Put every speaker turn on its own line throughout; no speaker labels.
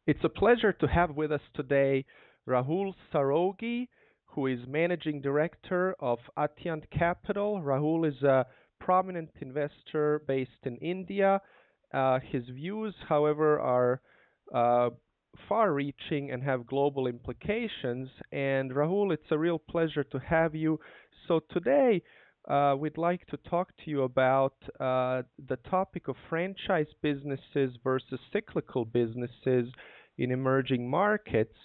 It's a pleasure to have with us today Rahul Saraogi, who is Managing Director of Atyant Capital. Rahul is a prominent investor based in India. His views, however, are uh, far reaching and have global implications. And Rahul, it's a real pleasure to have you. So today, we'd like to talk to you about the topic of franchise businesses versus cyclical businesses in emerging markets.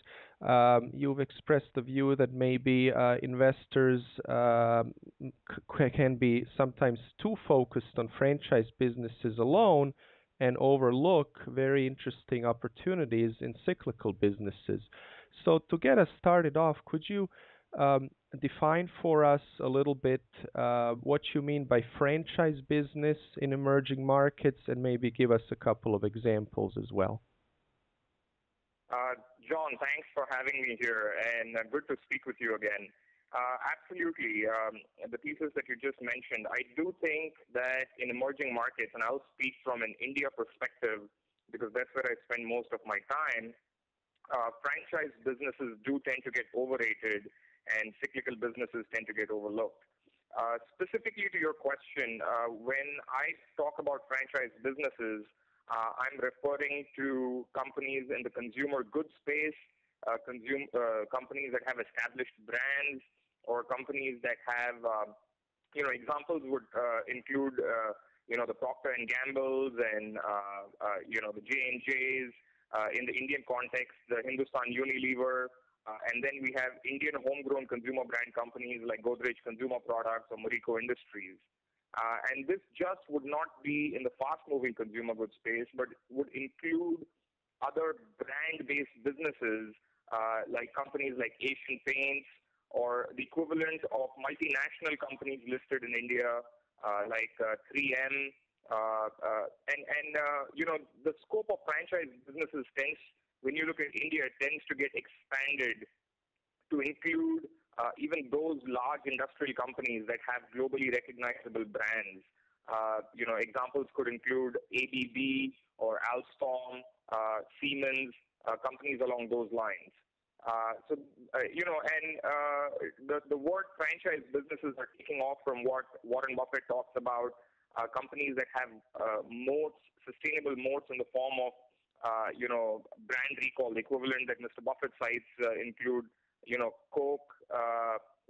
You've expressed the view that maybe investors can be sometimes too focused on franchise businesses alone and overlook very interesting opportunities in cyclical businesses. So, to get us started off, could you define for us a little bit what you mean by franchise business in emerging markets and maybe give us a couple of examples as well?
John, thanks for having me here, and good to speak with you again. Absolutely. The pieces that you just mentioned, I do think that in emerging markets, and I'll speak from an India perspective because that's where I spend most of my time, franchise businesses do tend to get overrated and cyclical businesses tend to get overlooked. Specifically to your question, when I talk about franchise businesses, I'm referring to companies in the consumer goods space, companies that have established brands, or companies that have, examples would include, the Procter and Gamble's and, the J&J's. In the Indian context, the Hindustan Unilever. And then we have Indian homegrown consumer brand companies like Godrej Consumer Products or Marico Industries. And this just would not be in the fast-moving consumer goods space, but would include other brand-based businesses like companies like Asian Paints or the equivalent of multinational companies listed in India like 3M. The scope of franchise businesses tends, when you look at India, it tends to get expanded to include even those large industrial companies that have globally recognizable brands. Examples could include ABB or Alstom, Siemens, companies along those lines. The word franchise businesses are taking off from what Warren Buffett talks about, companies that have moats, sustainable moats in the form of, brand recall. The equivalent that Mr. Buffett cites include, Coke,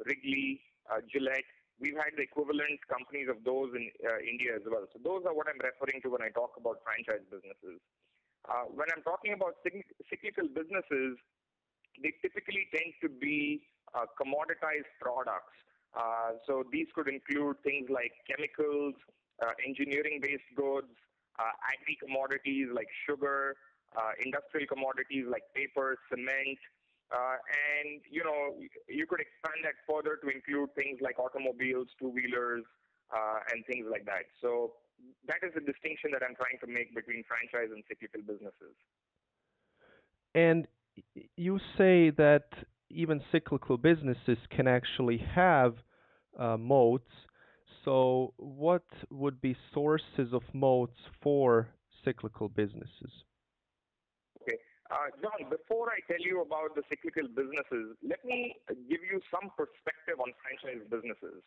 Wrigley, Gillette. We've had the equivalent companies of those in India as well. So those are what I'm referring to when I talk about franchise businesses. When I'm talking about cyclical businesses, they typically tend to be commoditized products. So these could include things like chemicals, engineering-based goods, agri-commodities like sugar, industrial commodities like paper, cement, and you could expand that further to include things like automobiles, two-wheelers, and things like that. So that is the distinction that I'm trying to make between franchise and cyclical businesses.
And you say that even cyclical businesses can actually have moats. So, what would be sources of moats for cyclical businesses?
Okay. John, before I tell you about the cyclical businesses, let me give you some perspective on franchise businesses.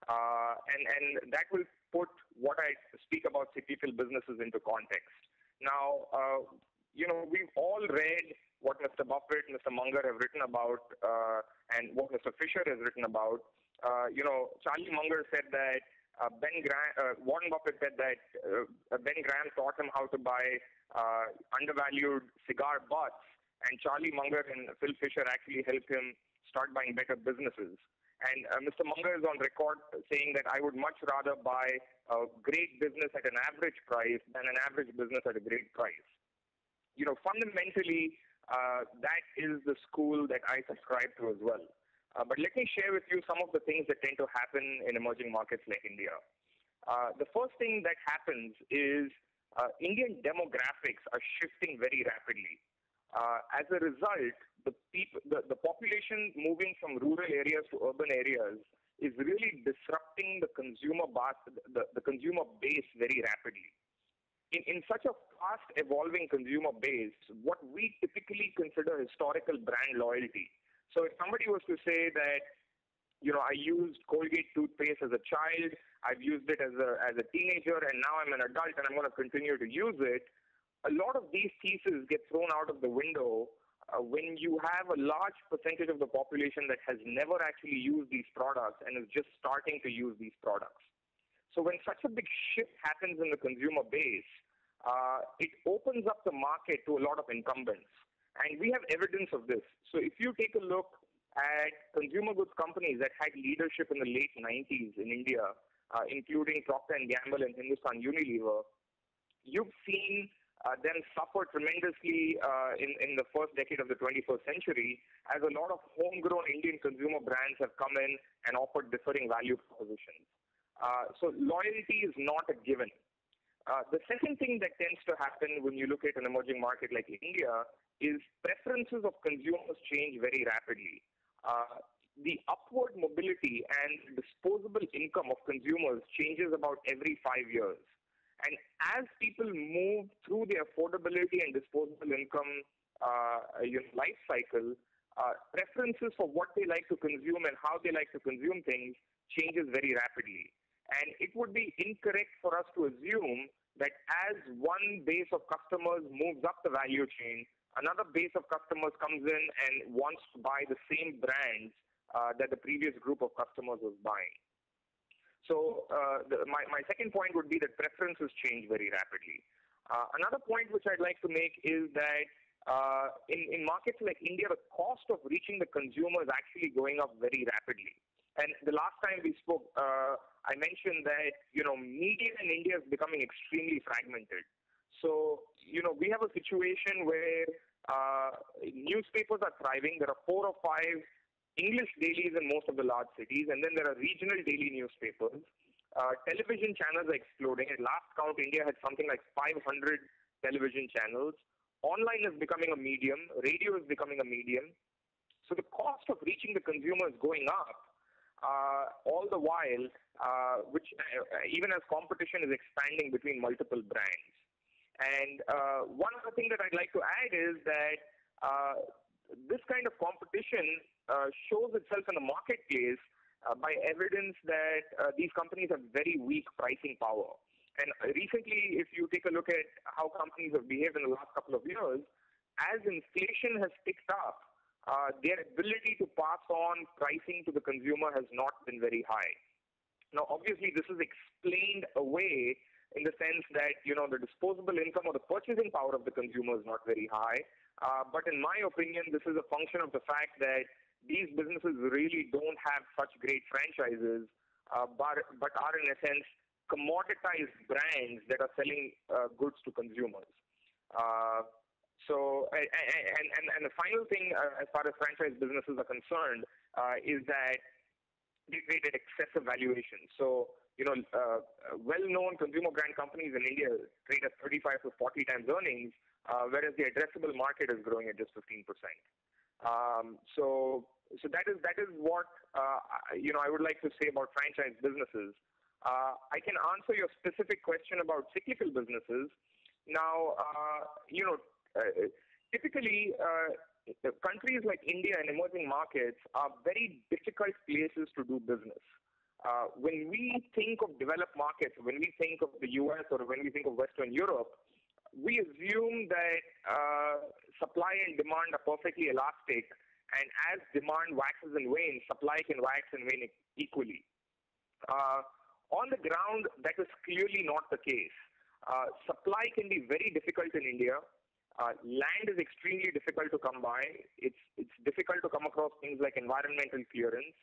And that will put what I speak about cyclical businesses into context. Now, we've all read what Mr. Buffett, Mr. Munger have written about, and what Mr. Fisher has written about. Charlie Munger said that Warren Buffett said that Ben Graham taught him how to buy undervalued cigar butts, and Charlie Munger and Phil Fisher actually helped him start buying better businesses. And Mr. Munger is on record saying that I would much rather buy a great business at an average price than an average business at a great price. Fundamentally, that is the school that I subscribe to as well. But let me share with you some of the things that tend to happen in emerging markets like India. The first thing that happens is Indian demographics are shifting very rapidly. As a result, the population moving from rural areas to urban areas is really disrupting the consumer base very rapidly. in such a fast evolving consumer base, what we typically consider historical brand loyalty. So if somebody was to say that, I used Colgate toothpaste as a child, I've used it as a teenager, and now I'm an adult and I'm going to continue to use it, a lot of these theses get thrown out of the window when you have a large percentage of the population that has never actually used these products and is just starting to use these products. So when such a big shift happens in the consumer base, it opens up the market to a lot of incumbents. And we have evidence of this. So if you take a look at consumer goods companies that had leadership in the late 90s in India, including Procter & Gamble and Hindustan Unilever, you've seen them suffer tremendously in the first decade of the 21st century, as a lot of homegrown Indian consumer brands have come in and offered differing value propositions. So loyalty is not a given. The second thing that tends to happen when you look at an emerging market like India is preferences of consumers change very rapidly. The upward mobility and disposable income of consumers changes about every 5 years. And as people move through the affordability and disposable income life cycle, preferences for what they like to consume and how they like to consume things changes very rapidly. And it would be incorrect for us to assume that as one base of customers moves up the value chain, another base of customers comes in and wants to buy the same brands that the previous group of customers was buying. So my second point would be that preferences change very rapidly. Another point which I'd like to make is that in markets like India, the cost of reaching the consumer is actually going up very rapidly. And the last time we spoke, I mentioned that, media in India is becoming extremely fragmented. So, we have a situation where newspapers are thriving. There are 4 or 5 English dailies in most of the large cities, and then there are regional daily newspapers. Television channels are exploding. At last count, India had something like 500 television channels. Online is becoming a medium. Radio is becoming a medium. So the cost of reaching the consumer is going up. All the while, which even as competition is expanding between multiple brands. And one other thing that I'd like to add is that this kind of competition shows itself in the marketplace by evidence that these companies have very weak pricing power. And recently, if you take a look at how companies have behaved in the last couple of years, as inflation has picked up, their ability to pass on pricing to the consumer has not been very high. Now, obviously, this is explained away in the sense that, the disposable income or the purchasing power of the consumer is not very high. But in my opinion, this is a function of the fact that these businesses really don't have such great franchises, but are in a sense commoditized brands that are selling goods to consumers. And the final thing, as far as franchise businesses are concerned, is that they trade at excessive valuations. So, well-known consumer brand companies in India trade at 35 to 40 times earnings, whereas the addressable market is growing at just 15%. So that is what I would like to say about franchise businesses. I can answer your specific question about cyclical businesses. Now, typically, countries like India and emerging markets are very difficult places to do business. When we think of developed markets, when we think of the US or when we think of Western Europe, we assume that supply and demand are perfectly elastic, and as demand waxes and wanes, supply can wax and wane equally. On the ground, that is clearly not the case. Supply can be very difficult in India. Land is extremely difficult to come by. It's difficult to come across things like environmental clearance.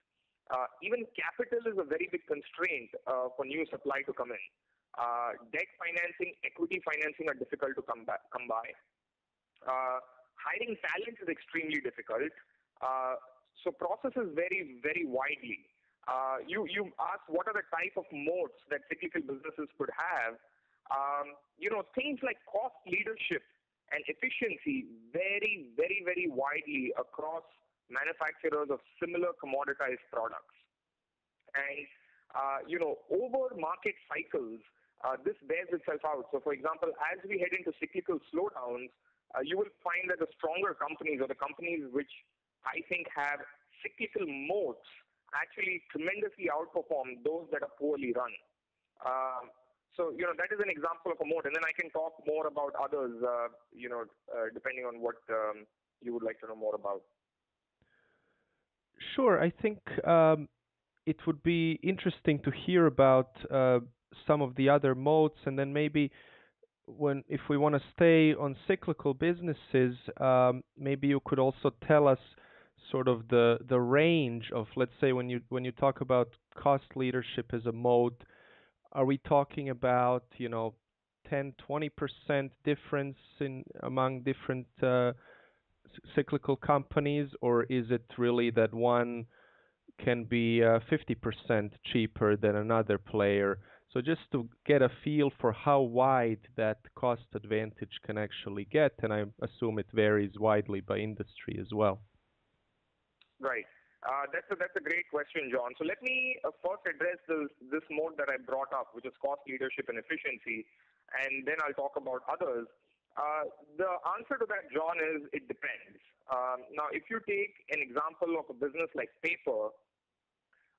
Even capital is a very big constraint for new supply to come in. Debt financing, equity financing are difficult to come by. Hiring talent is extremely difficult. So processes vary very widely. You asked what are the type of moats that cyclical businesses could have. Things like cost leadership and efficiency vary very, very widely across manufacturers of similar commoditized products. And, over market cycles, this bears itself out. So, for example, as we head into cyclical slowdowns, you will find that the stronger companies or the companies which I think have cyclical moats actually tremendously outperform those that are poorly run. So, that is an example of a moat. And then I can talk more about others, depending on what you would like to know more about.
Sure, I think it would be interesting to hear about some of the other modes, and then maybe if we want to stay on cyclical businesses, maybe you could also tell us sort of the range of, let's say, when you talk about cost leadership as a mode, are we talking about 10-20% difference in among different cyclical companies, or is it really that one can be 50% cheaper than another player? So just to get a feel for how wide that cost advantage can actually get, and I assume it varies widely by industry as well.
Right. That's a great question, John. So let me first address this mode that I brought up, which is cost leadership and efficiency, and then I'll talk about others. The answer to that, John, is it depends. Now, if you take an example of a business like paper,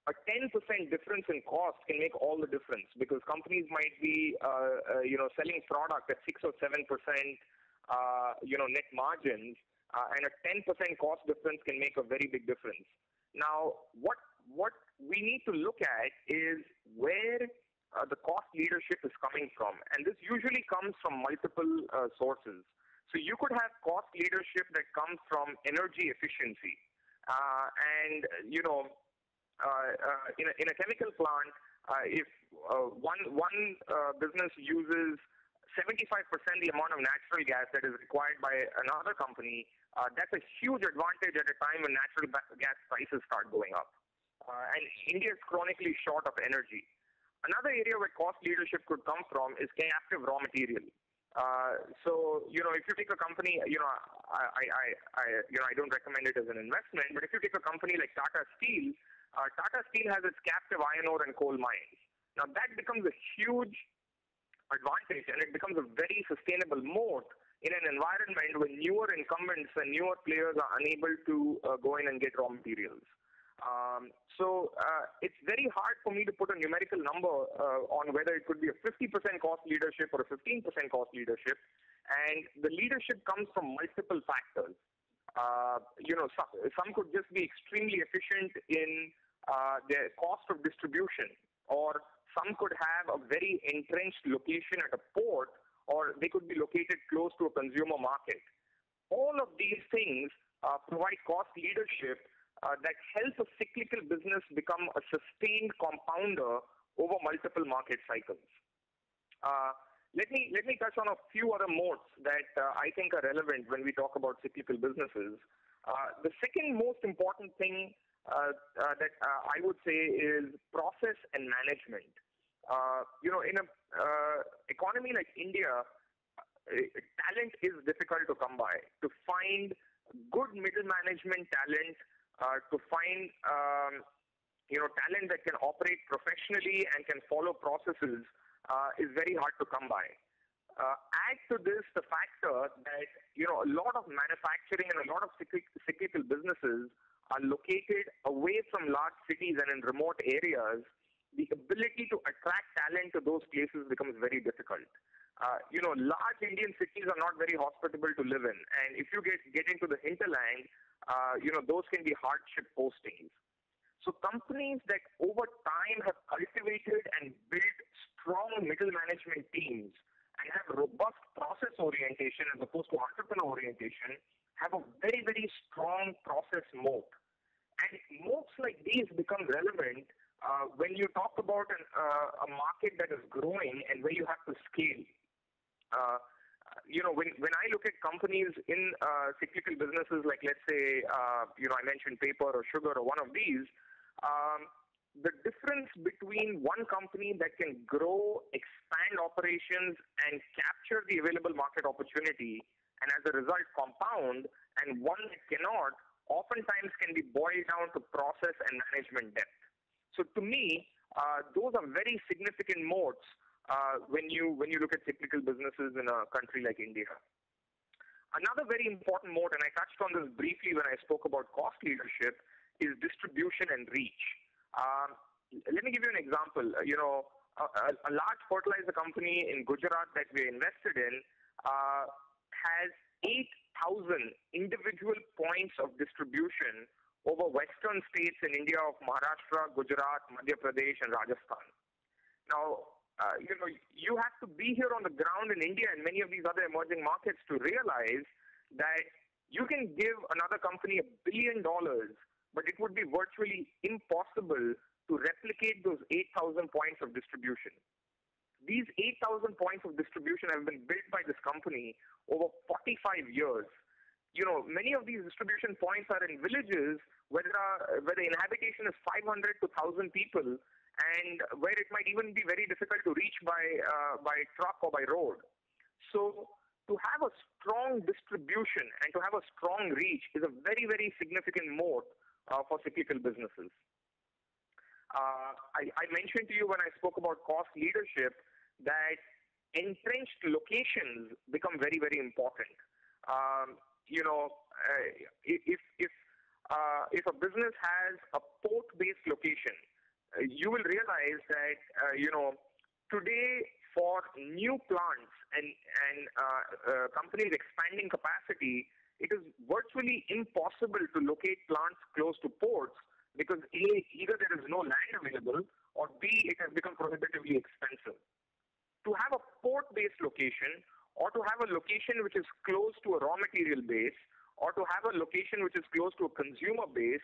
a 10% difference in cost can make all the difference, because companies might be, selling product at 6 or 7%, net margins, and a 10% cost difference can make a very big difference. Now, what we need to look at is where the cost leadership is coming from, and this usually comes from multiple sources. So you could have cost leadership that comes from energy efficiency, and in a chemical plant, if one business uses 75% the amount of natural gas that is required by another company, that's a huge advantage at a time when natural gas prices start going up. And India is chronically short of energy. Another area where cost leadership could come from is captive raw material. So if you take a company, I don't recommend it as an investment, but if you take a company like Tata Steel has its captive iron ore and coal mines. Now that becomes a huge advantage, and it becomes a very sustainable moat in an environment where newer incumbents and newer players are unable to go in and get raw materials. So it's very hard for me to put a numerical number on whether it could be a 50% cost leadership or a 15% cost leadership, and the leadership comes from multiple factors. Some could just be extremely efficient in their cost of distribution, or some could have a very entrenched location at a port, or they could be located close to a consumer market. All of these things provide cost leadership that helps a cyclical business become a sustained compounder over multiple market cycles. Let me touch on a few other modes that I think are relevant when we talk about cyclical businesses. The second most important thing that I would say is process and management. In an economy like India, talent is difficult to come by. To find good middle management talent, to find talent that can operate professionally and can follow processes is very hard to come by. Add to this the factor that a lot of manufacturing and a lot of cyclical businesses are located away from large cities and in remote areas. The ability to attract talent to those places becomes very difficult. Large Indian cities are not very hospitable to live in, and if you get into the hinterland, those can be hardship postings. So companies that over time have cultivated and built strong middle management teams and have robust process orientation as opposed to entrepreneur orientation have a very, very strong process moat. And moats like these become relevant when you talk about a market that is growing and where you have to scale. When I look at companies in cyclical businesses, like let's say, I mentioned paper or sugar or one of these, the difference between one company that can grow, expand operations, and capture the available market opportunity, and as a result compound, and one that cannot, oftentimes can be boiled down to process and management depth. So to me, those are very significant moats when you look at cyclical businesses in a country like India. Another very important mode, and I touched on this briefly when I spoke about cost leadership, is distribution and reach. Um, Let me give you an example. A large fertilizer company in Gujarat that we invested in has 8,000 individual points of distribution over western states in India of Maharashtra, Gujarat, Madhya Pradesh, and Rajasthan. Now, you have to be here on the ground in India and many of these other emerging markets to realize that you can give another company $1 billion, but it would be virtually impossible to replicate those 8,000 points of distribution. These 8,000 points of distribution have been built by this company over 45 years. Many of these distribution points are in villages where the inhabitation is 500 to 1,000 people, and where it might even be very difficult to reach by truck or by road. So to have a strong distribution and to have a strong reach is a very, very significant moat for cyclical businesses. I mentioned to you when I spoke about cost leadership that entrenched locations become very, very important. If a business has a port-based location, you will realize that today for new plants and companies expanding capacity, it is virtually impossible to locate plants close to ports because A, either there is no land available, or B, it has become prohibitively expensive. To have a port-based location, or to have a location which is close to a raw material base, or to have a location which is close to a consumer base,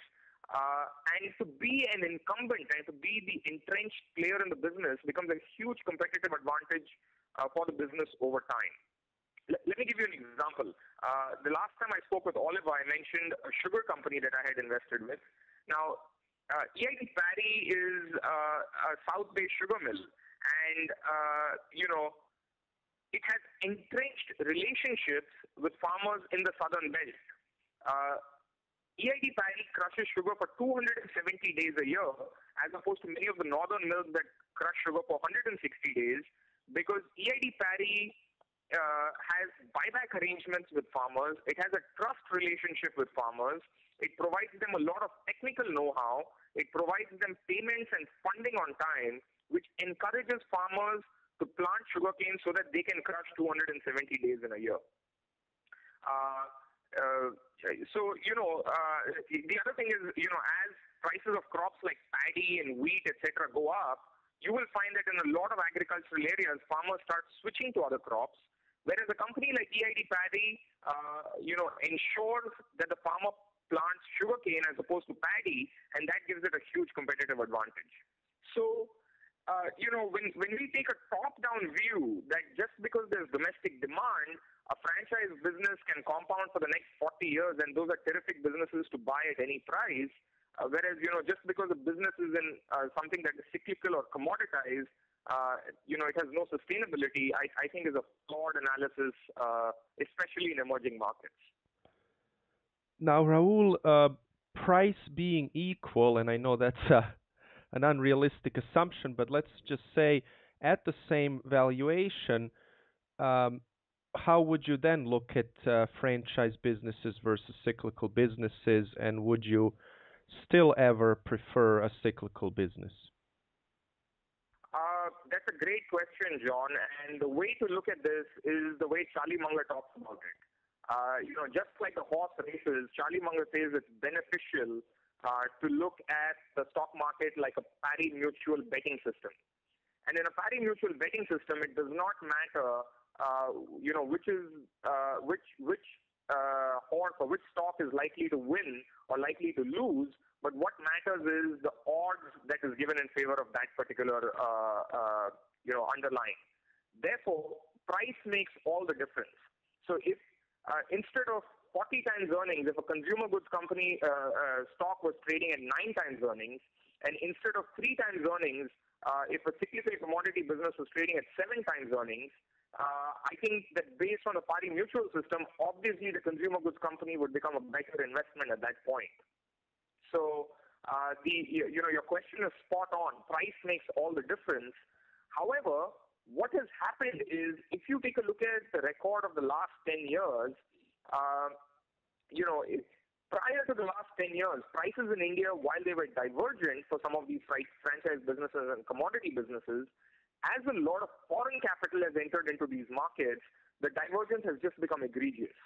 and to be an incumbent and to be the entrenched player in the business becomes a huge competitive advantage for the business over time. Let me give you an example. The last time I spoke with Oliver, I mentioned a sugar company that I had invested with. Now, EID Parry is a South-based sugar mill, and it has entrenched relationships with farmers in the southern belt. EID Parry crushes sugar for 270 days a year, as opposed to many of the northern mills that crush sugar for 160 days, because EID Parry has buyback arrangements with farmers. It has a trust relationship with farmers. It provides them a lot of technical know-how. It provides them payments and funding on time, which encourages farmers to plant sugarcane so that they can crush 270 days in a year. The other thing is, as prices of crops like paddy and wheat, etc., go up, you will find that in a lot of agricultural areas, farmers start switching to other crops. Whereas a company like EID Parry, ensures that the farmer plants sugarcane as opposed to paddy, and that gives it a huge competitive advantage. So, when we take a top-down view that just because there's domestic demand, a franchise business can compound for the next 40 years, and those are terrific businesses to buy at any price. Whereas, just because the business is in something that is cyclical or commoditized, it has no sustainability, I think is a flawed analysis, especially in emerging markets.
Now, Rahul, price being equal, and I know that's an unrealistic assumption, but let's just say at the same valuation, how would you then look at franchise businesses versus cyclical businesses, and would you still ever prefer a cyclical business?
That's a great question, John. And the way to look at this is the way Charlie Munger talks about it. Just like the horse races, Charlie Munger says it's beneficial to look at the stock market like a pari mutual betting system. And in a pari mutual betting system, it does not matter, which horse or which stock is likely to win or likely to lose, but what matters is the odds that is given in favor of that particular, underlying. Therefore, price makes all the difference. So if instead of 40 times earnings, if a consumer goods company stock was trading at 9 times earnings, and instead of 3 times earnings, if a cyclical commodity business was trading at 7 times earnings, I think that based on the pari mutual system, obviously the consumer goods company would become a better investment at that point. So your question is spot on. Price makes all the difference. However, what what has happened is, if you take a look at the record of the last 10 years, uh, prior to the last 10 years, prices in India, while they were divergent for some of these franchise businesses and commodity businesses, as a lot of foreign capital has entered into these markets, the divergence has just become egregious.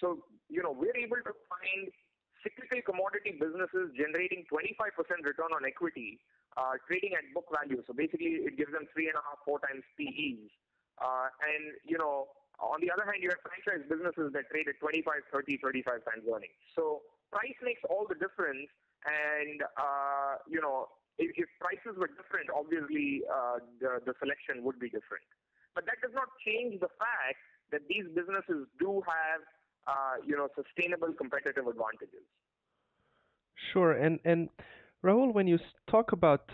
So, we're able to find cyclical commodity businesses generating 25% return on equity, trading at book value. So basically, it gives them 3.5, 4 times PEs. On the other hand, you have franchise businesses that trade at 25, 30, 35 times earnings. So price makes all the difference. And, if prices were different, obviously the selection would be different. But that does not change the fact that these businesses do have, sustainable competitive advantages.
Sure. And Rahul, when you talk about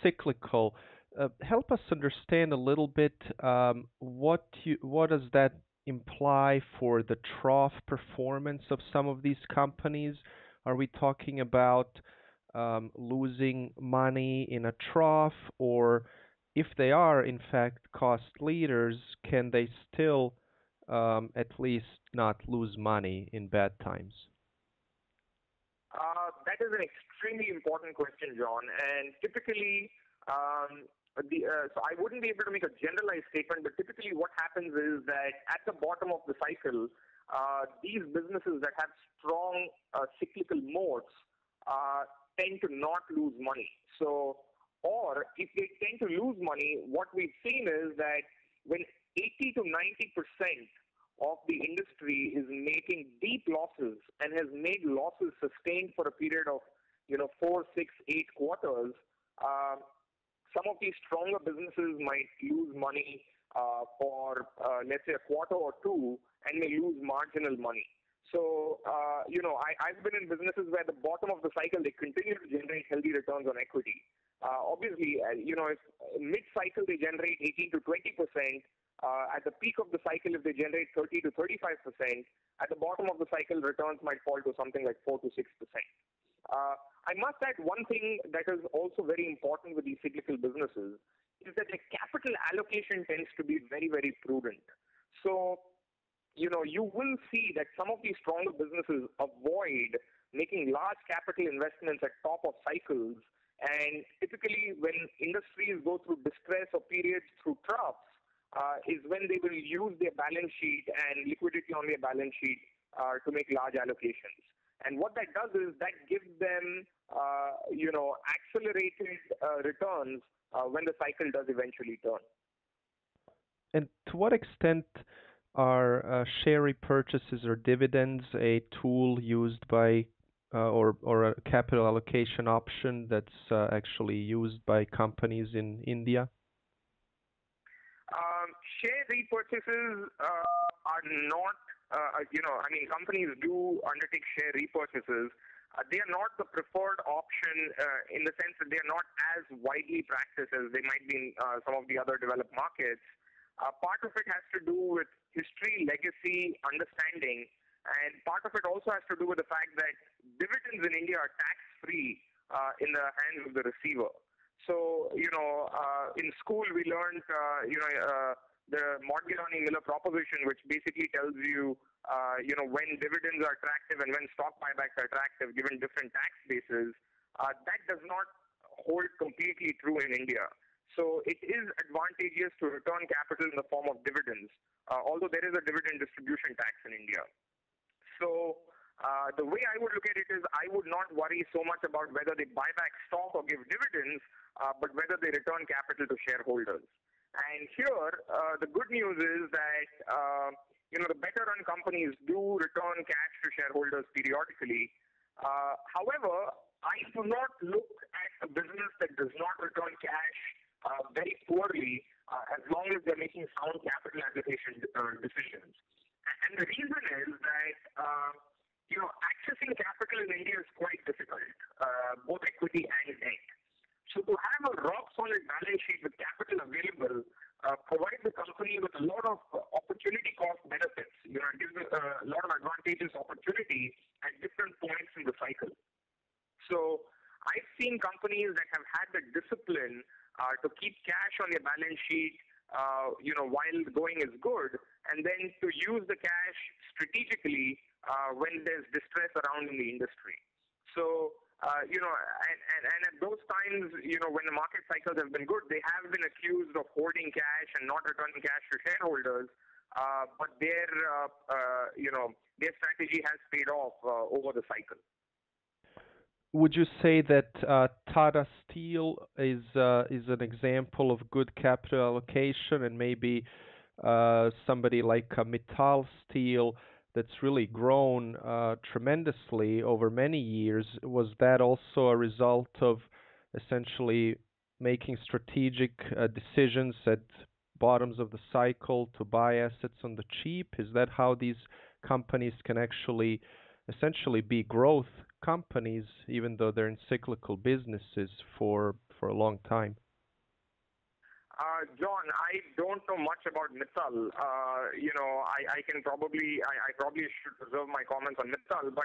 cyclical, help us understand a little bit what does that imply for the trough performance of some of these companies? Are we talking about losing money in a trough, or if they are in fact cost leaders, can they still at least not lose money in bad times?
That is an extremely important question, John. And typically, so I wouldn't be able to make a generalized statement, but typically what happens is that at the bottom of the cycle, these businesses that have strong cyclical moats tend to not lose money. So, or if they tend to lose money, what we've seen is that when 80 to 90% of the industry is making deep losses and has made losses sustained for a period of 4, 6, 8 quarters, some of these stronger businesses might lose money for let's say a quarter or two, and may lose marginal money. So I've been in businesses where at the bottom of the cycle they continue to generate healthy returns on equity. Obviously, if mid-cycle they generate 18 to 20%. At the peak of the cycle, if they generate 30 to 35%, at the bottom of the cycle, returns might fall to something like 4 to 6%. I must add one thing that is also very important with these cyclical businesses is that the capital allocation tends to be very, very prudent. So, you will see that some of these stronger businesses avoid making large capital investments at top of cycles. And typically, when industries go through distress or periods through troughs, is when they will use their balance sheet and liquidity on their balance sheet to make large allocations. And what that does is that gives them, accelerated returns when the cycle does eventually turn.
And to what extent are share repurchases or dividends a tool used by or a capital allocation option that's actually used by companies in India?
Share repurchases are not, companies do undertake share repurchases. They are not the preferred option in the sense that they are not as widely practiced as they might be in some of the other developed markets. Part of it has to do with history, legacy, understanding, and part of it also has to do with the fact that dividends in India are tax-free in the hands of the receiver. So, in school we learned, the Modigliani-Miller proposition, which basically tells you, when dividends are attractive and when stock buybacks are attractive, given different tax bases. That does not hold completely true in India. So it is advantageous to return capital in the form of dividends, although there is a dividend distribution tax in India. So the way I would look at it is I would not worry so much about whether they buy back stock or give dividends, but whether they return capital to shareholders. And here, the good news is that, the better run companies do return cash to shareholders periodically. However, I do not look at a business that does not return cash very poorly as long as they're making sound capital allocation decisions. And the reason is that, accessing capital in India is quite difficult, both equity and debt. So to have a rock-solid balance sheet with capital available provides the company with a lot of opportunity cost benefits. It gives a lot of advantageous opportunity at different points in the cycle. So I've seen companies that have had the discipline to keep cash on their balance sheet, while the going is good, and then to use the cash strategically when there's distress around in the industry. So, and at those times, when the market cycles have been good, they have been accused of hoarding cash and not returning cash to shareholders. But their strategy has paid off over the cycle.
Would you say that Tata Steel is an example of good capital allocation, and maybe somebody like Mittal Steel that's really grown tremendously over many years? Was that also a result of essentially making strategic decisions at bottoms of the cycle to buy assets on the cheap? Is that how these companies can actually essentially be growth companies, even though they're in cyclical businesses for a long time?
John, I don't know much about Mittal. I probably should reserve my comments on Mittal, but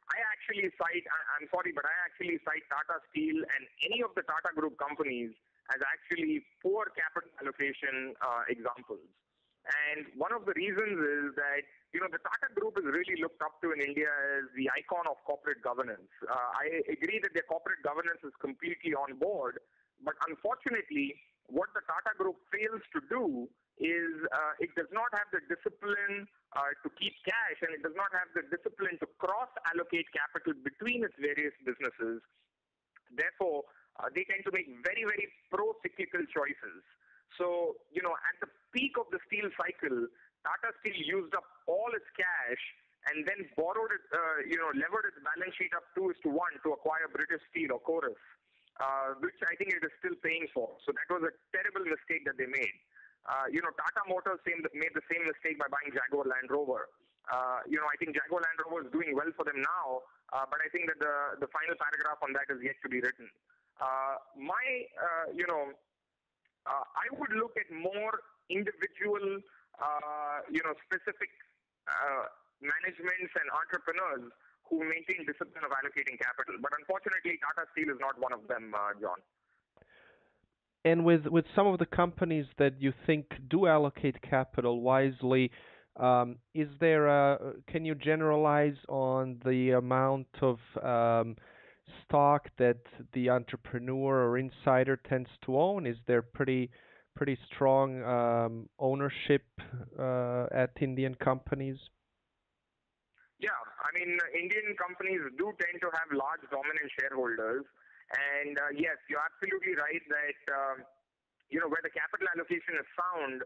I'm sorry, but I actually cite Tata Steel and any of the Tata Group companies as actually poor capital allocation examples. And one of the reasons is that, the Tata Group is really looked up to in India as the icon of corporate governance. I agree that their corporate governance is completely on board, but unfortunately, what the Tata Group fails to do is it does not have the discipline to keep cash, and it does not have the discipline to cross-allocate capital between its various businesses. Therefore, they tend to make very, very pro-cyclical choices. So, at the peak of the steel cycle, Tata Steel used up all its cash and then borrowed it, levered its balance sheet up 2:1 to acquire British Steel or Chorus, which I think it is still paying for. So that was a terrible mistake that they made. Tata Motors made the same mistake by buying Jaguar Land Rover. I think Jaguar Land Rover is doing well for them now, but I think that the final paragraph on that is yet to be written. I would look at more individual, specific managements and entrepreneurs who maintain discipline of allocating capital. But unfortunately, Tata Steel is not one of them, John.
And with some of the companies that you think do allocate capital wisely, can you generalize on the amount of stock that the entrepreneur or insider tends to own? Is there pretty strong ownership at Indian companies?
Yeah, I mean, Indian companies do tend to have large dominant shareholders. And yes, you're absolutely right that, where the capital allocation is sound,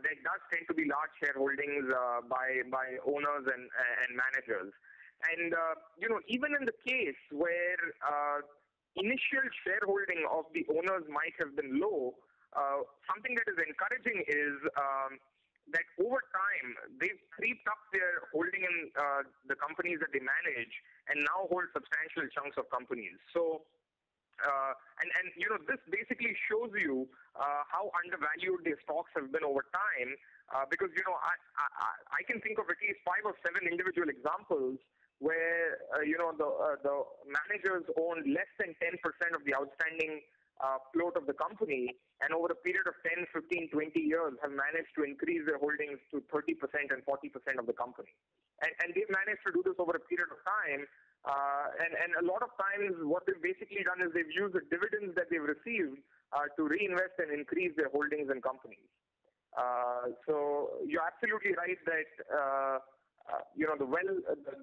there does tend to be large shareholdings by owners and managers. And, even in the case where initial shareholding of the owners might have been low, something that is encouraging is that over time, they've creeped up their holding in the companies that they manage and now hold substantial chunks of companies. So, this basically shows you how undervalued their stocks have been over time. Because I can think of at least 5 or 7 individual examples where the managers own less than 10% of the outstanding float of the company, and over a period of 10, 15, 20 years have managed to increase their holdings to 30% and 40% of the company. And they've managed to do this over a period of time. And a lot of times what they've basically done is they've used the dividends that they've received to reinvest and increase their holdings in companies. So you're absolutely right that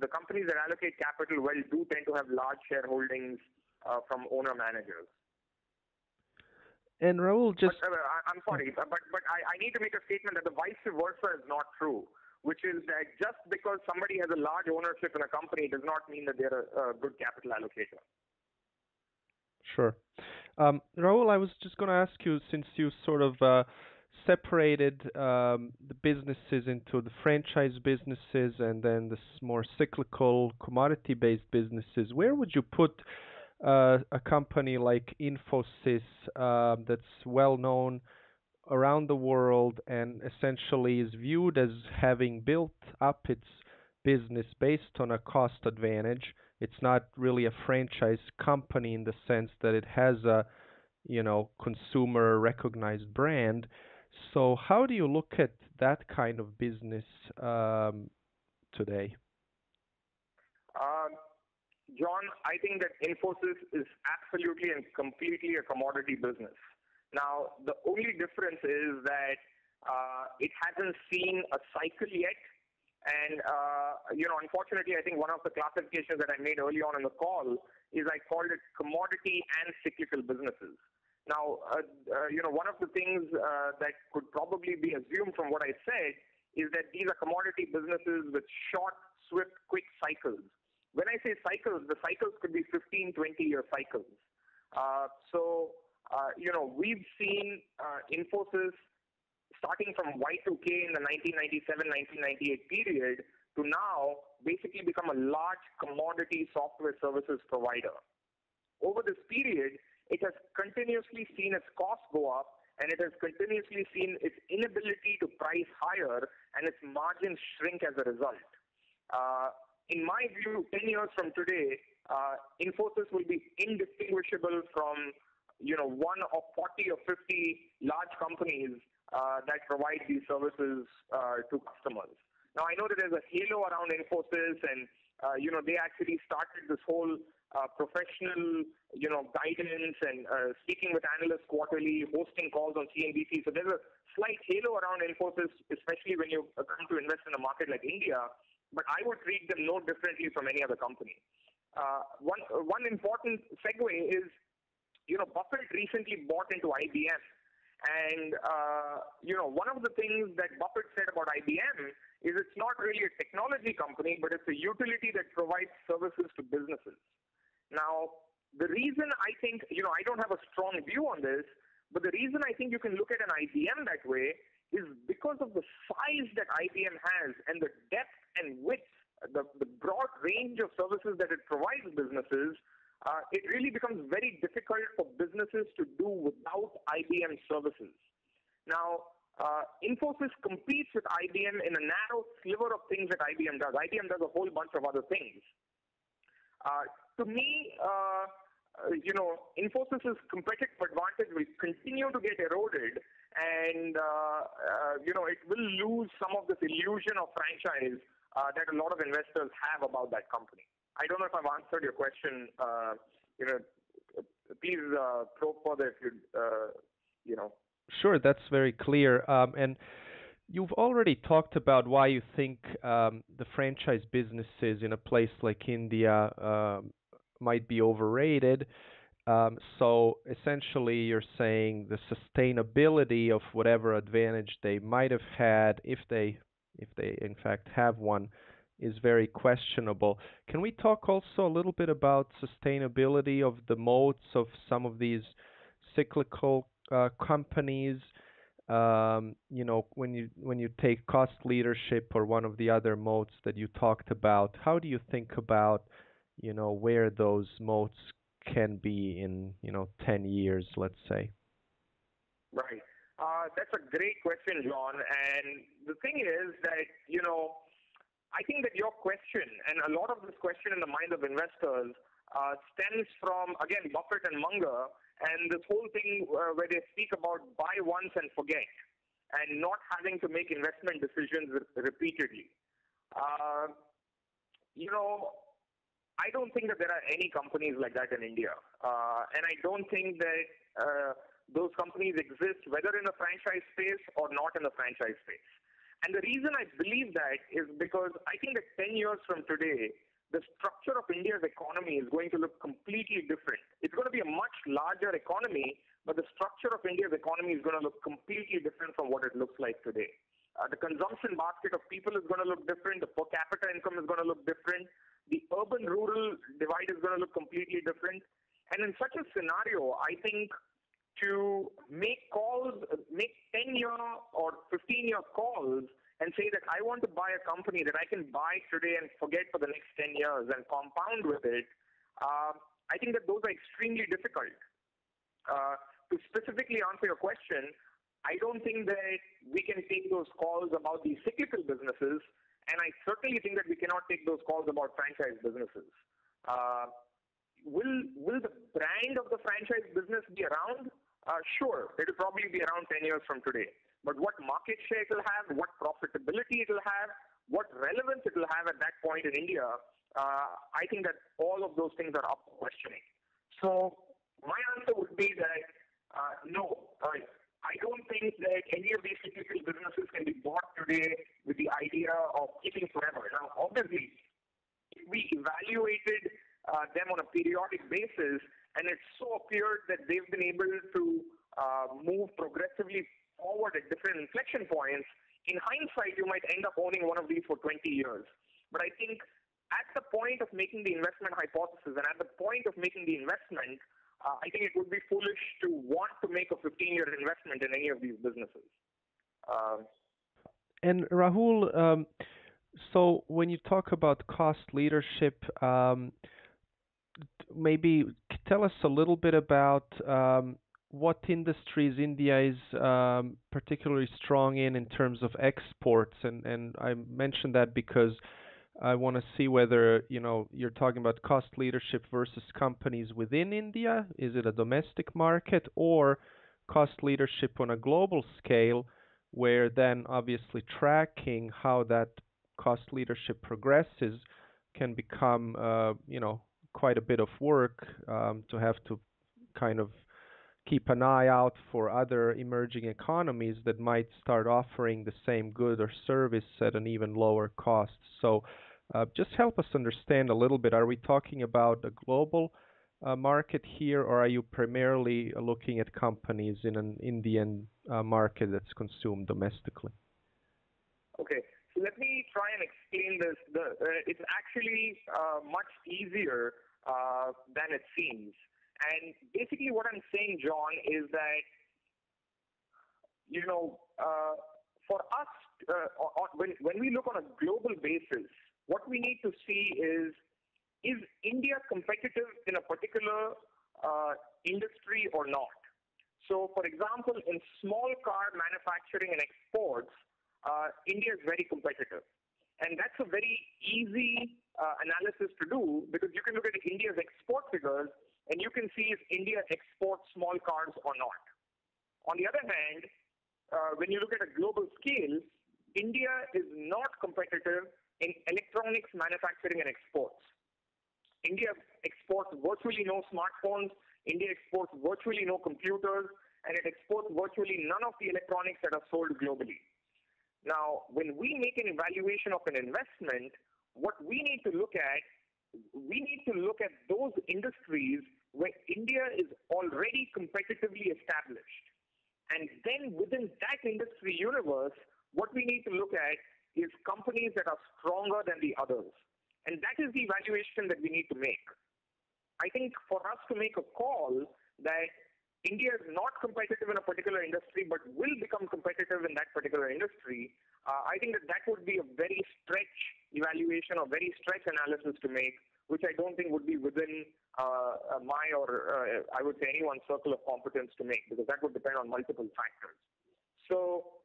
the companies that allocate capital well do tend to have large shareholdings from owner managers.
And Rahul,
I'm sorry, but I need to make a statement that the vice versa is not true, which is that just because somebody has a large ownership in a company does not mean that they're a good capital allocator.
Sure. Rahul, I was just going to ask you, since you sort of separated the businesses into the franchise businesses and then the more cyclical commodity-based businesses, where would you put a company like Infosys that's well known around the world and essentially is viewed as having built up its business based on a cost advantage? It's not really a franchise company in the sense that it has a consumer recognized brand. So how do you look at that kind of business today?
Um, John, I think that Infosys is absolutely and completely a commodity business. Now, the only difference is that it hasn't seen a cycle yet. And, unfortunately, I think one of the classifications that I made early on in the call is I called it commodity and cyclical businesses. Now, one of the things that could probably be assumed from what I said is that these are commodity businesses with short, swift, quick cycles. When I say cycles, the cycles could be 15, 20-year cycles. We've seen Infosys starting from Y2K in the 1997-1998 period to now basically become a large commodity software services provider. Over this period, it has continuously seen its costs go up, and it has continuously seen its inability to price higher and its margins shrink as a result. In my view, 10 years from today, Infosys will be indistinguishable from one of 40 or 50 large companies that provide these services to customers. Now, I know that there's a halo around Infosys, and they actually started this whole professional, guidance and speaking with analysts quarterly, hosting calls on CNBC. So there's a slight halo around Infosys, especially when you come to invest in a market like India. But I would treat them no differently from any other company. One important segue is, Buffett recently bought into IBM. And, one of the things that Buffett said about IBM is it's not really a technology company, but it's a utility that provides services to businesses. Now, the reason I think, I don't have a strong view on this, but the reason I think you can look at an IBM that way is because of the size that IBM has and the depth and width, the broad range of services that it provides businesses. It really becomes very difficult for businesses to do without IBM services. Now, Infosys competes with IBM in a narrow sliver of things that IBM does. IBM does a whole bunch of other things. To me, Infosys' competitive advantage will continue to get eroded, and it will lose some of this illusion of franchise that a lot of investors have about that company. I don't know if I've answered your question. Please probe further if you.
Sure, that's very clear. And you've already talked about why you think the franchise businesses in a place like India might be overrated. So essentially, you're saying the sustainability of whatever advantage they might have had, if they in fact have one, is very questionable. Can we talk also a little bit about sustainability of the moats of some of these cyclical companies? When you take cost leadership or one of the other moats that you talked about, how do you think about where those moats can be in 10 years, let's say?
Right. That's a great question, John. And the thing is that I think that your question and a lot of this question in the minds of investors stems from, again, Buffett and Munger and this whole thing where they speak about buy once and forget and not having to make investment decisions repeatedly. I don't think that there are any companies like that in India. And I don't think that those companies exist whether in the franchise space or not in the franchise space. And the reason I believe that is because I think that 10 years from today, the structure of India's economy is going to look completely different. It's going to be a much larger economy, but the structure of India's economy is going to look completely different from what it looks like today. The consumption basket of people is going to look different. The per capita income is going to look different. The urban-rural divide is going to look completely different. And in such a scenario, I think to make calls, make 10-year or 15-year calls and say that I want to buy a company that I can buy today and forget for the next 10 years and compound with it, I think that those are extremely difficult. To specifically answer your question, I don't think that we can take those calls about these cyclical businesses, and I certainly think that we cannot take those calls about franchise businesses. Will the brand of the franchise business be around? Sure, it will probably be around 10 years from today. But what market share it will have, what profitability it will have, what relevance it will have at that point in India, I think that all of those things are up for questioning. So my answer would be that no, I don't think that any of these cyclical businesses can be bought today with the idea of keeping forever. Now, obviously, if we evaluated them on a periodic basis, and it so appeared that they've been able to move progressively forward at different inflection points, in hindsight, you might end up owning one of these for 20 years. But I think at the point of making the investment hypothesis and at the point of making the investment, I think it would be foolish to want to make a 15-year investment in any of these businesses.
And Rahul, so when you talk about cost leadership, maybe tell us a little bit about what industries India is particularly strong in terms of exports, and I mentioned that because I want to see whether you're talking about cost leadership versus companies within India. Is it a domestic market or cost leadership on a global scale, where then obviously tracking how that cost leadership progresses can become quite a bit of work to have to kind of keep an eye out for other emerging economies that might start offering the same good or service at an even lower cost. So just help us understand a little bit. Are we talking about a global market here, or are you primarily looking at companies in an Indian market that's consumed domestically?
Okay, so let me try and explain this. It's actually much easier than it seems. And basically what I'm saying, John, is that, for us, when we look on a global basis, what we need to see is India competitive in a particular industry or not? So, for example, in small car manufacturing and exports, India is very competitive. And that's a very easy analysis to do, because you can look at India's export figures and you can see if India exports small cars or not. On the other hand, when you look at a global scale, India is not competitive in electronics manufacturing and exports. India exports virtually no smartphones, India exports virtually no computers, and it exports virtually none of the electronics that are sold globally. Now, when we make an evaluation of an investment, what we need to look at those industries where India is already competitively established. And then within that industry universe, what we need to look at is companies that are stronger than the others. And that is the evaluation that we need to make. I think for us to make a call that India is not competitive in a particular industry but will become competitive in that particular industry, I think that would be a very stretch evaluation or very stretch analysis to make, which I don't think would be within my or I would say anyone's circle of competence to make, because that would depend on multiple factors. So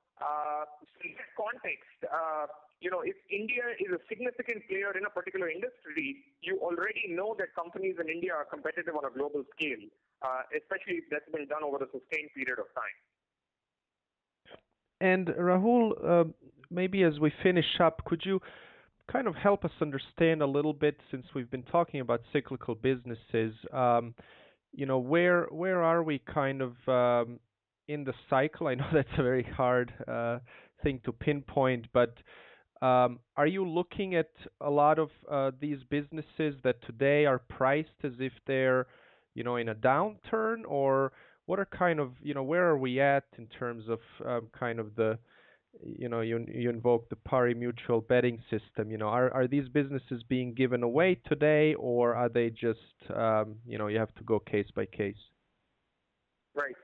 in that context, if India is a significant player in a particular industry, you already know that companies in India are competitive on a global scale, especially if that's been done over a sustained period of time.
And Rahul, maybe as we finish up, could you kind of help us understand a little bit, since we've been talking about cyclical businesses, where are we kind of in the cycle? I know that's a very hard thing to pinpoint, but are you looking at a lot of these businesses that today are priced as if they're, in a downturn, or what are kind of, where are we at in terms of kind of the, you invoke the pari mutual betting system. Are these businesses being given away today, or are they just, you have to go case by case?
Right.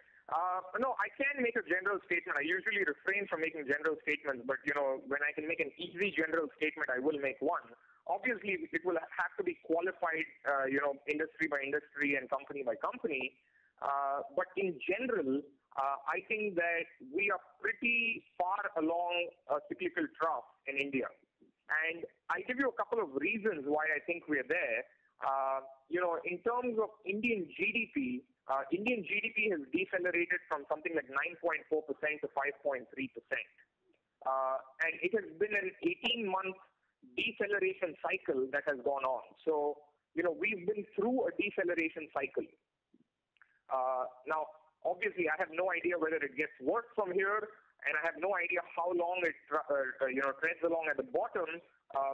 No, I can make a general statement. I usually refrain from making general statements, but when I can make an easy general statement, I will make one. Obviously, it will have to be qualified, industry by industry and company by company. But in general, I think that we are pretty far along a cyclical trough in India. And I'll give you a couple of reasons why I think we're there. In terms of Indian GDP, Indian GDP has decelerated from something like 9.4% to 5.3%. And it has been an 18-month deceleration cycle that has gone on. So, we've been through a deceleration cycle. Now, obviously, I have no idea whether it gets worse from here, and I have no idea how long it treads along at the bottom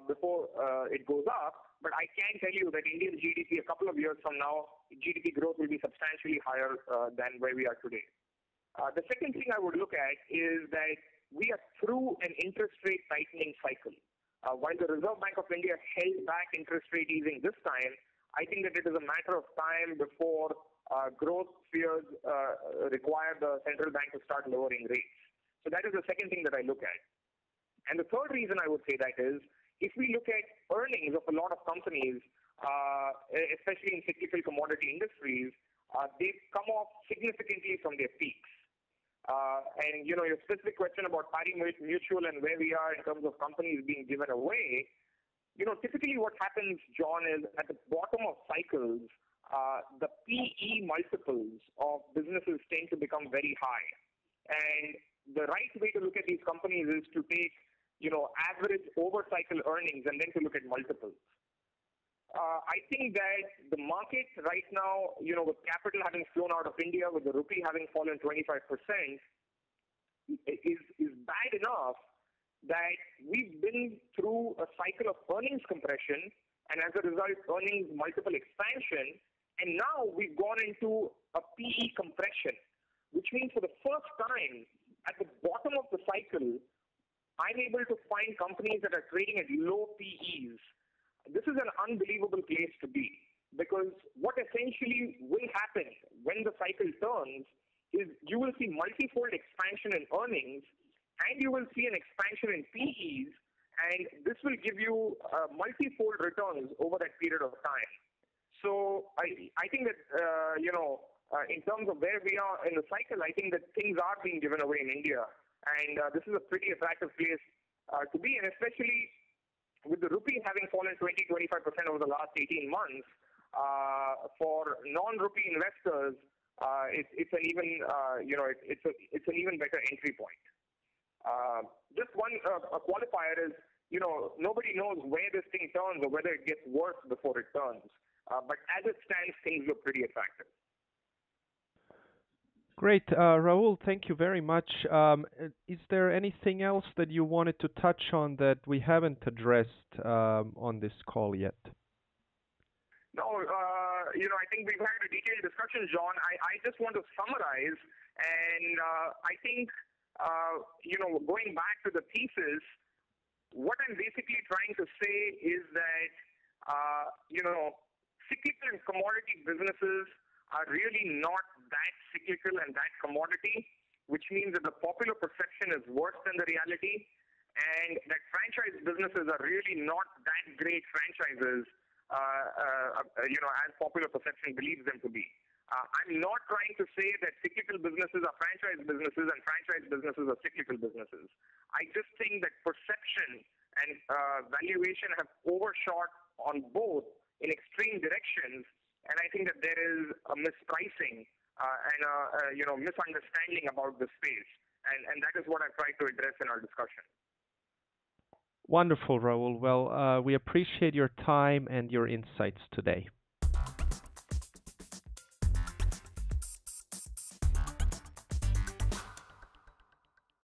before it goes up. But I can tell you that Indian GDP a couple of years from now, GDP growth will be substantially higher than where we are today. The second thing I would look at is that we are through an interest rate tightening cycle. While the Reserve Bank of India held back interest rate easing this time, I think that it is a matter of time before growth fears require the central bank to start lowering rates. So that is the second thing that I look at. And the third reason I would say that is, if we look at earnings of a lot of companies, especially in cyclical commodity industries, they've come off significantly from their peaks. And your specific question about Pari Mutual and where we are in terms of companies being given away, typically what happens, John, is at the bottom of cycles, the PE multiples of businesses tend to become very high. And the right way to look at these companies is to take, average over-cycle earnings and then to look at multiples. I think that the market right now, with capital having flown out of India, with the rupee having fallen 25%, is bad enough that we've been through a cycle of earnings compression, and as a result, earnings multiple expansion, and now we've gone into a PE compression, which means for the first time at the bottom of the cycle, I'm able to find companies that are trading at low PEs. This is an unbelievable place to be, because what essentially will happen when the cycle turns is you will see multifold expansion in earnings, and you will see an expansion in PEs, and this will give you multifold returns over that period of time. So I think that, in terms of where we are in the cycle, I think that things are being given away in India. And this is a pretty attractive place to be, and especially with the rupee having fallen 20-25% over the last 18 months, for non-rupee investors, it's an even it's an even better entry point. Just one qualifier is, nobody knows where this thing turns or whether it gets worse before it turns. But as it stands, things look pretty attractive.
Great. Rahul, thank you very much. Is there anything else that you wanted to touch on that we haven't addressed on this call yet?
No, I think we've had a detailed discussion, John. I just want to summarize, and I think, going back to the thesis, what I'm basically trying to say is that, cyclical and commodity businesses are really not that cyclical and that commodity, which means that the popular perception is worse than the reality, and that franchise businesses are really not that great franchises, as popular perception believes them to be. I'm not trying to say that cyclical businesses are franchise businesses and franchise businesses are cyclical businesses. I just think that perception and valuation have overshot on both in extreme directions, and I think that there is a mispricing and a misunderstanding about the space, and that is what I've tried to address in our discussion.
Wonderful, Rahul. Well, we appreciate your time and your insights today.